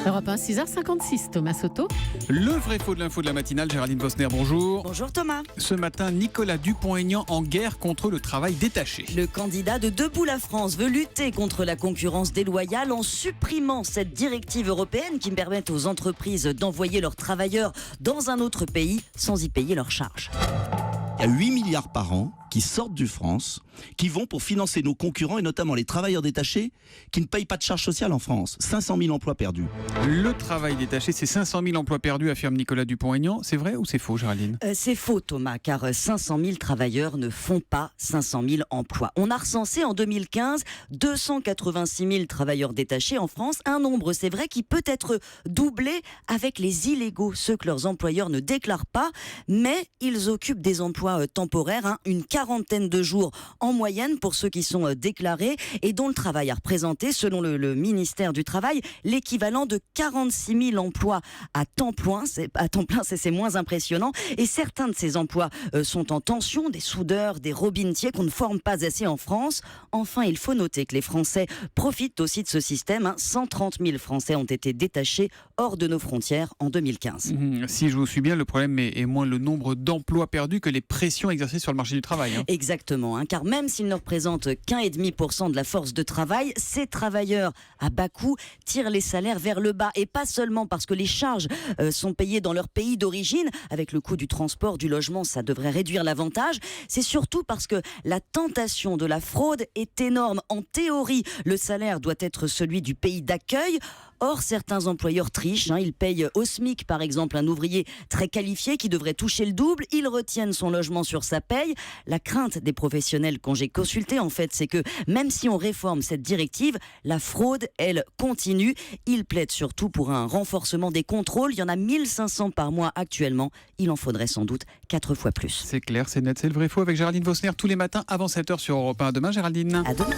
Europe 1, 6h56, Thomas Soto. Le vrai faux de l'info de la matinale, Géraldine Vosner, bonjour. Bonjour Thomas. Ce matin, Nicolas Dupont-Aignan en guerre contre le travail détaché. Le candidat de Debout la France veut lutter contre la concurrence déloyale en supprimant cette directive européenne qui permet aux entreprises d'envoyer leurs travailleurs dans un autre pays sans y payer leurs charges. Il y a 8 milliards par an qui sortent du France, qui vont pour financer nos concurrents et notamment les travailleurs détachés qui ne payent pas de charges sociales en France. 500 000 emplois perdus. Le travail détaché, c'est 500 000 emplois perdus, affirme Nicolas Dupont-Aignan. C'est vrai ou c'est faux, Géraldine ? C'est faux Thomas, car 500 000 travailleurs ne font pas 500 000 emplois. On a recensé en 2015 286 000 travailleurs détachés en France. Un nombre, c'est vrai, qui peut être doublé avec les illégaux, ceux que leurs employeurs ne déclarent pas, mais ils occupent des emplois temporaires, une quarantaine de jours en moyenne pour ceux qui sont déclarés et dont le travail a représenté, selon le ministère du Travail, l'équivalent de 46 000 emplois à temps plein. C'est moins impressionnant. Et certains de ces emplois sont en tension, des soudeurs, des robinetiers qu'on ne forme pas assez en France. Enfin, il faut noter que les Français profitent aussi de ce système. 130 000 Français ont été détachés hors de nos frontières en 2015. Si je vous suis bien, le problème est moins le nombre d'emplois perdus que les pressions exercées sur le marché du travail. Exactement, car même s'ils ne représentent qu'1,5% de la force de travail, ces travailleurs à bas coût tirent les salaires vers le bas. Et pas seulement parce que les charges sont payées dans leur pays d'origine. Avec le coût du transport, du logement, ça devrait réduire l'avantage. C'est surtout parce que la tentation de la fraude est énorme. En théorie, le salaire doit être celui du pays d'accueil. Or, certains employeurs trichent. Ils payent au SMIC, par exemple, un ouvrier très qualifié qui devrait toucher le double. Ils retiennent son logement sur sa paye. La crainte des professionnels qu'on j'ai consultés, en fait, c'est que même si on réforme cette directive, la fraude, elle, continue. Ils plaident surtout pour un renforcement des contrôles. Il y en a 1500 par mois actuellement. Il en faudrait sans doute 4 fois plus. C'est clair, c'est net, c'est le vrai faux avec Géraldine Vosner tous les matins avant 7h sur Europe 1. À demain, Géraldine. À demain.